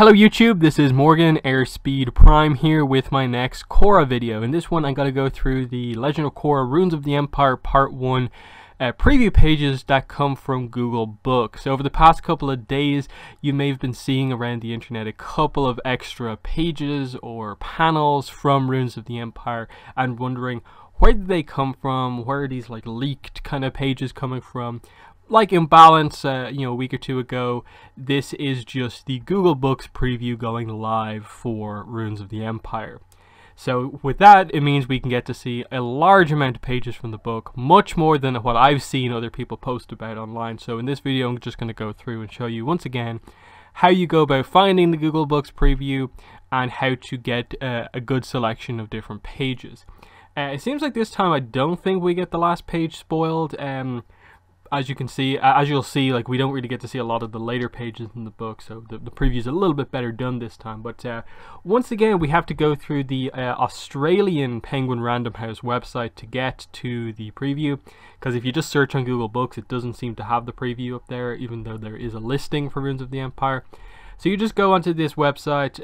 Hello YouTube, this is Morgan Airspeed Prime here with my next Korra video. In this one I'm going to go through the Legend of Korra Ruins of the Empire Part 1 preview pages that come from Google Books. Over the past couple of days you may have been seeing around the internet a couple of extra pages or panels from Ruins of the Empire and wondering where did they come from, where are these like leaked kind of pages coming from. Like Imbalance, a week or two ago, this is just the Google Books preview going live for Ruins of the Empire. So with that, it means we can get to see a large amount of pages from the book, much more than what I've seen other people post about online. So in this video, I'm just going to go through and show you once again how you go about finding the Google Books preview and how to get a good selection of different pages. It seems like this time I don't think we get the last page spoiled. As you'll see, like we don't really get to see a lot of the later pages in the book, so the preview's a little bit better done this time. But once again, we have to go through the Australian Penguin Random House website to get to the preview, because if you just search on Google Books, it doesn't seem to have the preview up there, even though there is a listing for Ruins of the Empire. So you just go onto this website,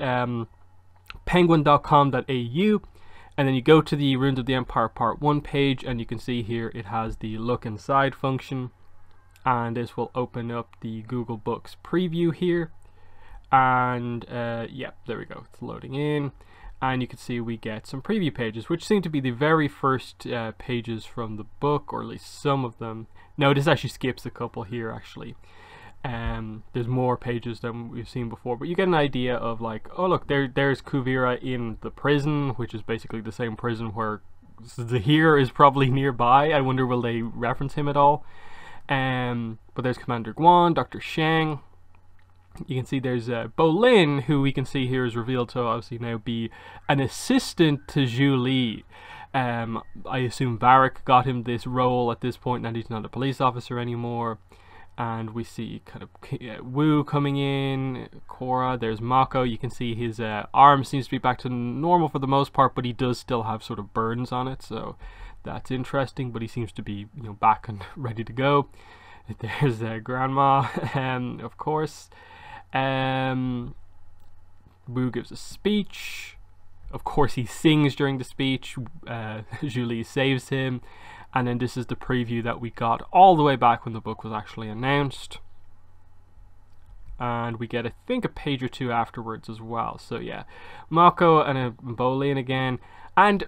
penguin.com.au, and then you go to the Ruins of the Empire Part 1 page, and you can see here it has the look inside function, and this will open up the Google Books preview here, and yeah, there we go, it's loading in, and you can see we get some preview pages, which seem to be the very first pages from the book, or at least some of them. No, this actually skips a couple here actually. There's more pages than we've seen before, but you get an idea of like, oh look, there's Kuvira in the prison, which is basically the same prison where Zahir is probably nearby. I wonder will they reference him at all. But there's Commander Guan, Dr. Shang. You can see there's Bolin, who we can see here is revealed to obviously now be an assistant to Zhu Li. I assume Varric got him this role at this point, and he's not a police officer anymore. And we see kind of Wu coming in, Korra, there's Mako. You can see his arm seems to be back to normal for the most part, but he does still have sort of burns on it, so that's interesting, but he seems to be back and ready to go. There's Grandma, of course. Wu gives a speech. Of course he sings during the speech. Zhu Li saves him. And then this is the preview that we got all the way back when the book was actually announced. And we get, I think, a page or two afterwards as well. So yeah, Mako and Bolin again. And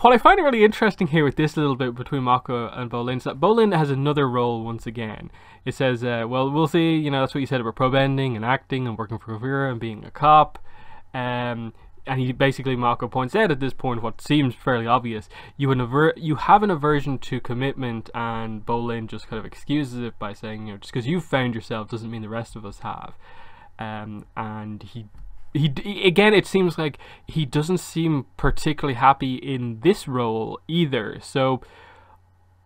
what I find really interesting here with this little bit between Mako and Bolin is that Bolin has another role once again. It says, well, we'll see, that's what you said about pro bending and acting and working for Kuvira and being a cop. And he basically, Mako points out at this point what seems fairly obvious. You have an aversion to commitment, and Bolin just kind of excuses it by saying, just because you've found yourself doesn't mean the rest of us have. And he again, it seems like he doesn't seem particularly happy in this role either. So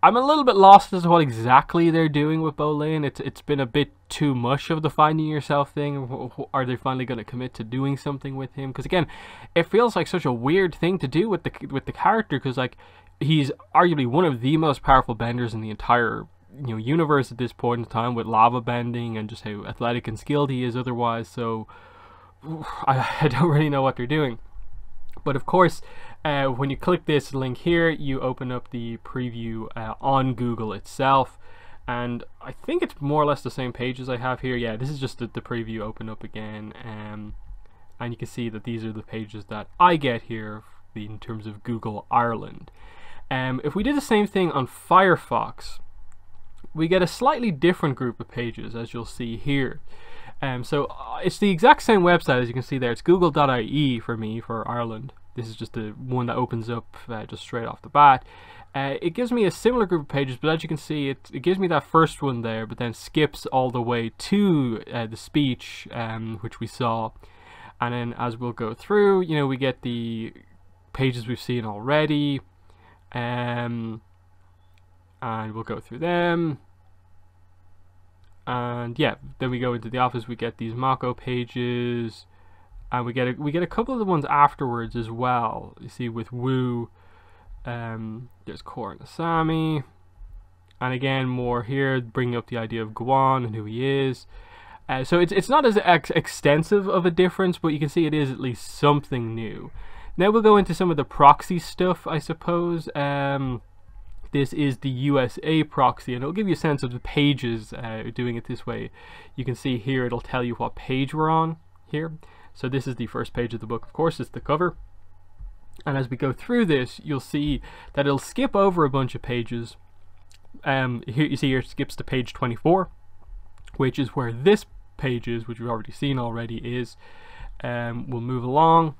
I'm a little bit lost as to what exactly they're doing with Bolin. It's been a bit too much of the finding yourself thing. Are they finally going to commit to doing something with him? Because again, it feels like such a weird thing to do with the character, because like he's arguably one of the most powerful benders in the entire universe at this point in time, with lava bending and just how athletic and skilled he is otherwise. So I don't really know what they're doing. But of course, when you click this link here, you open up the preview on Google itself, and I think it's more or less the same page as I have here. Yeah, this is just the preview open up again, and you can see that these are the pages that I get here in terms of Google Ireland. If we did the same thing on Firefox, we get a slightly different group of pages, as you'll see here. So it's the exact same website as you can see there. It's google.ie for me for Ireland. This is just the one that opens up just straight off the bat. It gives me a similar group of pages, but as you can see, it gives me that first one there, but then skips all the way to the speech, which we saw. And then as we'll go through, we get the pages we've seen already, and we'll go through them. And yeah, then we go into the office, we get these Mako pages, and we get a couple of the ones afterwards as well. You see with Wu, there's Korra and Asami, and again more here bringing up the idea of Guan and who he is. So it's not as extensive of a difference, but you can see it is at least something new. Now we'll go into some of the proxy stuff, I suppose. This is the USA proxy, and it'll give you a sense of the pages doing it this way. You can see here it'll tell you what page we're on here. So this is the first page of the book, of course, it's the cover. And as we go through this, you'll see that it'll skip over a bunch of pages. Here you see here it skips to page 24, which is where this page is, which we've already seen is. We'll move along,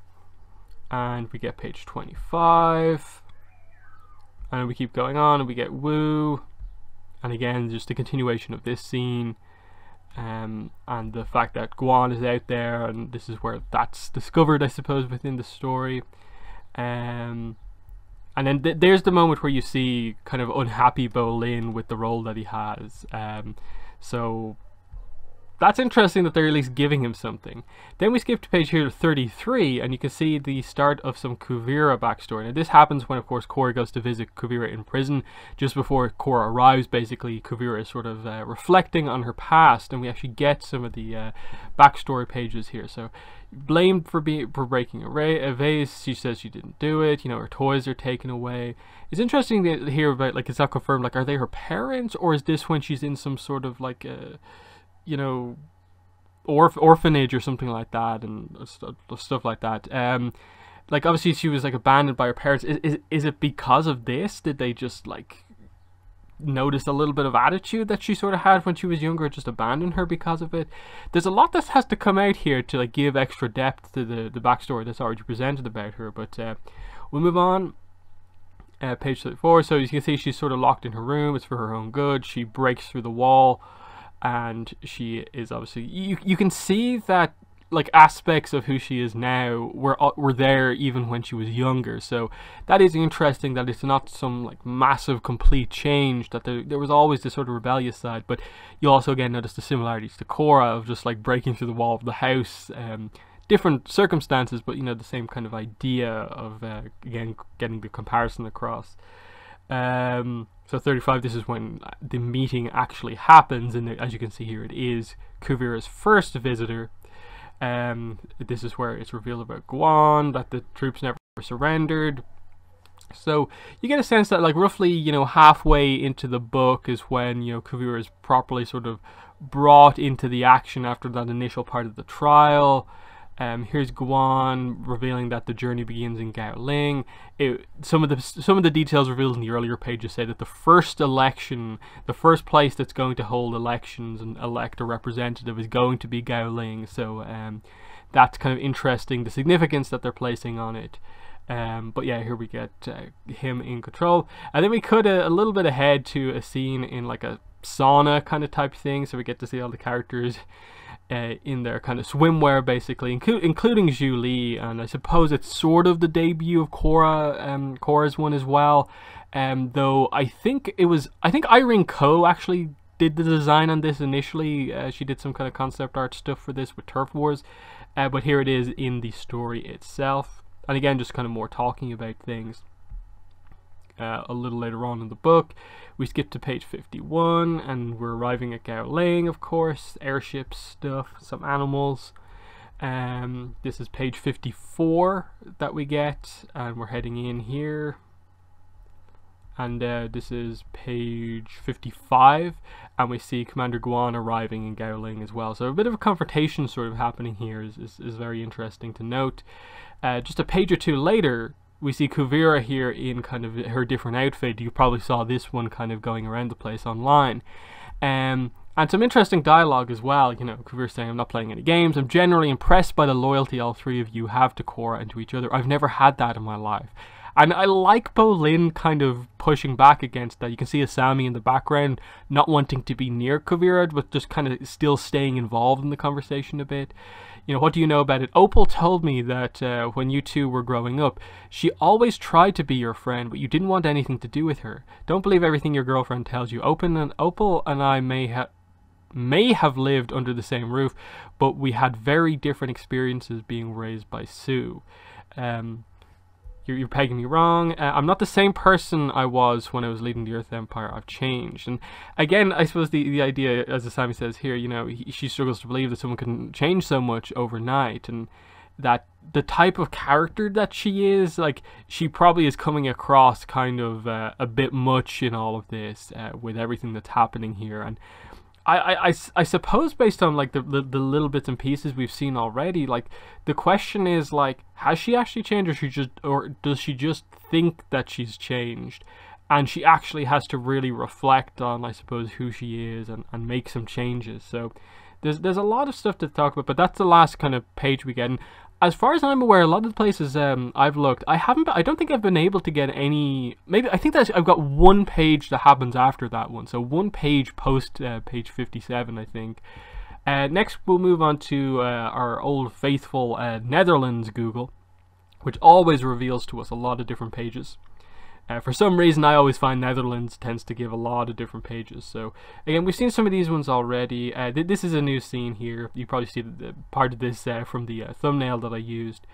and we get page 25, and we keep going on, and we get Woo, and again just a continuation of this scene. And the fact that Guan is out there, and this is where that's discovered, I suppose, within the story. And then there's the moment where you see kind of unhappy Bolin with the role that he has. So that's interesting that they're at least giving him something. Then we skip to page here 33, and you can see the start of some Kuvira backstory. Now this happens when, of course, Korra goes to visit Kuvira in prison. Just before Korra arrives, basically, Kuvira is sort of reflecting on her past, and we actually get some of the backstory pages here. So, blamed for breaking a vase, she says she didn't do it, you know, her toys are taken away. It's interesting to hear about, like, it's not confirmed, like, are they her parents, or is this when she's in some sort of, like, you know, orphanage or something like that, and stuff like that. Like, obviously she was, like, abandoned by her parents. Is it because of this? Did they just, like, notice a little bit of attitude that she sort of had when she was younger, just abandon her because of it? There's a lot that has to come out here to, like, give extra depth to the backstory that's already presented about her. But we'll move on. Page 34. So you can see she's sort of locked in her room. It's for her own good. She breaks through the wall, and she is obviously, you can see that, like, aspects of who she is now were there even when she was younger. So that is interesting, that it's not some, like, massive complete change, that there was always this sort of rebellious side. But you also again notice the similarities to Korra of just, like, breaking through the wall of the house. Different circumstances, but, you know, the same kind of idea of again getting the comparison across. So 35, this is when the meeting actually happens, and as you can see here, it is Kuvira's first visitor. This is where it's revealed about Guan, that the troops never surrendered. So you get a sense that, like, roughly, you know, halfway into the book is when, you know, Kuvira is properly sort of brought into the action after that initial part of the trial. Here's Guan revealing that the journey begins in Gaoling. Some of the details revealed in the earlier pages say that the first election, the first place that's going to hold elections and elect a representative, is going to be Gaoling. So that's kind of interesting, the significance that they're placing on it. But yeah, here we get him in control, and then we cut a little bit ahead to a scene in, like, a sauna kind of type thing. So we get to see all the characters in their kind of swimwear, basically, including Zhu Li, and I suppose it's sort of the debut of Korra's one as well. Though I think Irene Ko actually did the design on this initially. She did some kind of concept art stuff for this with Turf Wars, but here it is in the story itself, and again, just kind of more talking about things. A little later on in the book, we skip to page 51, and we're arriving at Gaoling, of course. Airships, stuff, some animals. This is page 54 that we get, and we're heading in here. And this is page 55, and we see Commander Guan arriving in Gaoling as well. So a bit of a confrontation sort of happening here is very interesting to note. Just a page or two later, we see Kuvira here in kind of her different outfit. You probably saw this one kind of going around the place online. And some interesting dialogue as well. You know, Kuvira saying, "I'm not playing any games. I'm generally impressed by the loyalty all three of you have to Korra and to each other. I've never had that in my life." And I like Bolin kind of pushing back against that. You can see Asami in the background not wanting to be near Kuvira, but just kind of still staying involved in the conversation a bit. You know, what do you know about it? Opal told me that when you two were growing up, she always tried to be your friend, but you didn't want anything to do with her. Don't believe everything your girlfriend tells you. Opal and I may have lived under the same roof, but we had very different experiences being raised by Sue. you're pegging me wrong. I'm not the same person I was when I was leading the Earth Empire. I've changed. And again, I suppose the idea, as Asami says here, you know, she struggles to believe that someone can change so much overnight, and that the type of character that she is, like, she probably is coming across kind of a bit much in all of this with everything that's happening here. And I suppose based on like the little bits and pieces we've seen already, like the question is like, has she actually changed, or does she just think that she's changed, and she actually has to really reflect on, I suppose, who she is and make some changes. So there's a lot of stuff to talk about, but that's the last kind of page we get. And as far as I'm aware, a lot of the places I've looked, I don't think I've been able to get any. Maybe I think that I've got one page that happens after that one, so one page post page 57, I think. Next, we'll move on to our old faithful Netherlands Google, which always reveals to us a lot of different pages. For some reason, I always find Netherlands tends to give a lot of different pages. So again, we've seen some of these ones already. This is a new scene here. You probably see the part of this from the thumbnail that I used.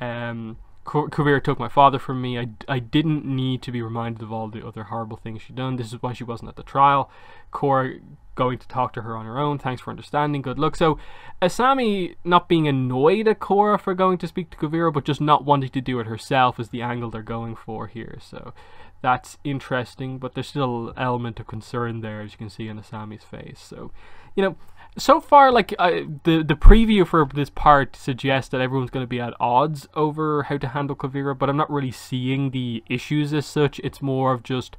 Kuvira took my father from me. I didn't need to be reminded of all the other horrible things she'd done. This is why she wasn't at the trial. Korra going to talk to her on her own. Thanks for understanding. Good luck. So Asami not being annoyed at Korra for going to speak to Kuvira, but just not wanting to do it herself is the angle they're going for here. So that's interesting, but there's still an element of concern there, as you can see on Asami's face. So, you know, so far, like the preview for this part suggests that everyone's going to be at odds over how to handle Kuvira, but I'm not really seeing the issues as such. It's more of just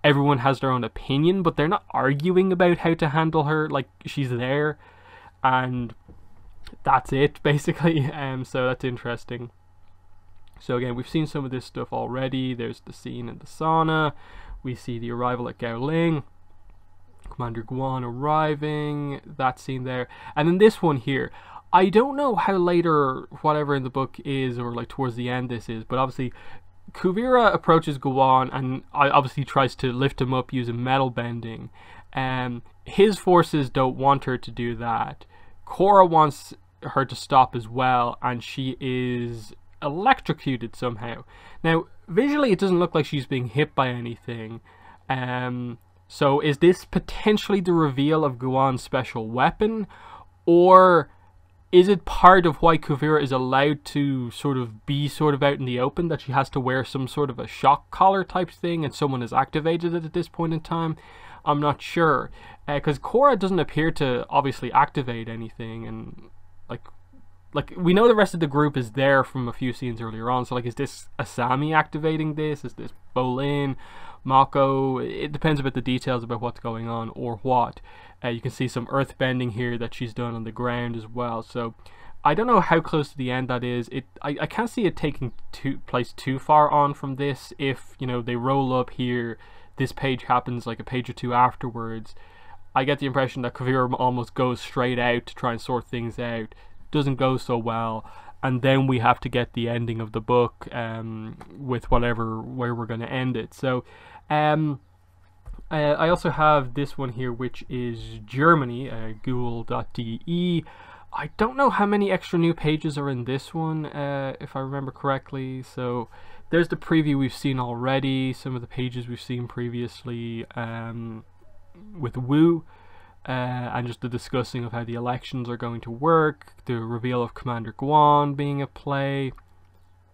everyone has their own opinion, but they're not arguing about how to handle her. Like, she's there, and that's it, basically. So that's interesting. So again, we've seen some of this stuff already. There's the scene in the sauna. We see the arrival at Gaoling. Commander Guan arriving, that scene there. And then this one here. I don't know how later whatever in the book is, or like towards the end this is, but obviously Kuvira approaches Guan and obviously tries to lift him up using metal bending. His forces don't want her to do that. Korra wants her to stop as well, and she is electrocuted somehow. Now, visually it doesn't look like she's being hit by anything. So is this potentially the reveal of Guan's special weapon? Or is it part of why Kuvira is allowed to sort of be out in the open, that she has to wear some sort of a shock collar type thing and someone has activated it at this point in time? I'm not sure. Because Korra doesn't appear to obviously activate anything, and like we know the rest of the group is there from a few scenes earlier on, so like, is this Asami activating this? Is this Bolin, Mako? It depends about the details about what's going on or what. You can see some earth bending here that she's done on the ground as well. So I don't know how close to the end that is. I can't see it taking place too far on from this. If, you know, they roll up here, this page happens like a page or two afterwards. I get the impression that Kuvira almost goes straight out to try and sort things out. Doesn't go so well, and then we have to get the ending of the book with where we're going to end it. So I also have this one here, which is Germany, google.de. I don't know how many extra new pages are in this one, if I remember correctly. So there's the preview we've seen already, some of the pages we've seen previously with Wu. And just the discussing of how the elections are going to work, the reveal of Commander Guan being at play.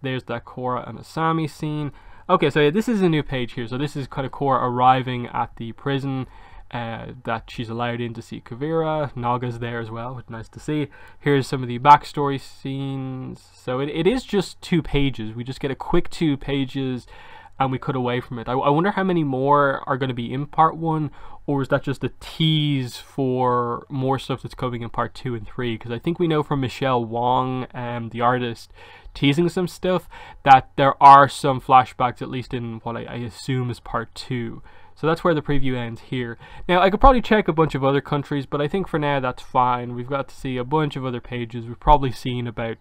There's that Korra and Asami scene. Okay, so yeah, this is a new page here. So this is kind of Korra arriving at the prison that she's allowed in to see Kuvira. Naga's there as well, which is nice to see. Here's some of the backstory scenes. So it is just 2 pages. We just get a quick 2 pages and we cut away from it. I wonder how many more are going to be in part 1, or is that just a tease for more stuff that's coming in part 2 and 3? Because I think we know from Michelle Wong, the artist, teasing some stuff, that there are some flashbacks, at least in what I assume is part 2. So that's where the preview ends here. Now, I could probably check a bunch of other countries, but I think for now that's fine. We've got to see a bunch of other pages. We've probably seen about,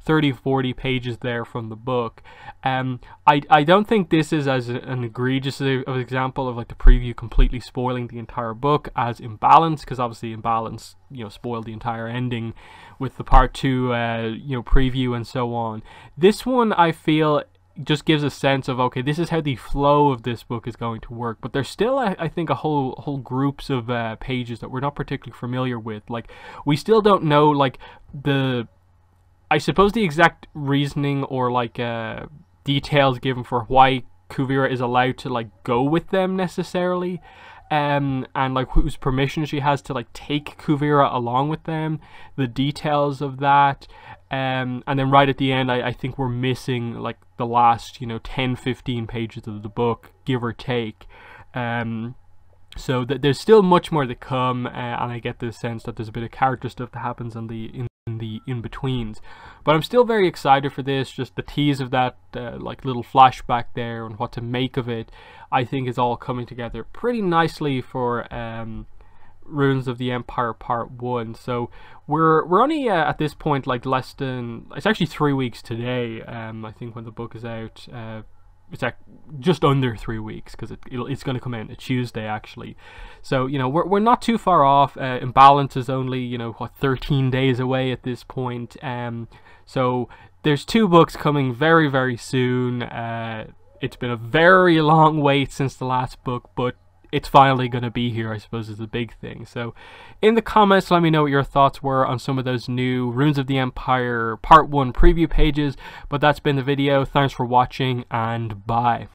30, 40 pages there from the book. I don't think this is as an egregious of an example of like the preview completely spoiling the entire book as Imbalance, because obviously Imbalance, spoiled the entire ending with the part 2, preview and so on. This one, I feel, just gives a sense of, okay, this is how the flow of this book is going to work. But there's still, I think, a whole groups of pages that we're not particularly familiar with. Like, we still don't know, like, I suppose the exact reasoning or like details given for why Kuvira is allowed to like go with them necessarily, and like whose permission she has to like take Kuvira along with them, the details of that, and then right at the end I think we're missing like the last 10-15 pages of the book, give or take. So that there's still much more to come, and I get the sense that there's a bit of character stuff that happens in the in-betweens. But I'm still very excited for this. Just the tease of that like little flashback there and what to make of it, I think is all coming together pretty nicely for Ruins of the Empire Part 1. So we're only at this point like less than, it's actually 3 weeks today, I think, when the book is out. It's just under 3 weeks, because it's going to come out on a Tuesday actually. So we're not too far off. Imbalance is only 13 days away at this point. So there's 2 books coming very, very soon. It's been a very long wait since the last book, but it's finally going to be here, I suppose, is the big thing. So in the comments, let me know what your thoughts were on some of those new Ruins of the Empire Part 1 preview pages. But that's been the video. Thanks for watching, and bye.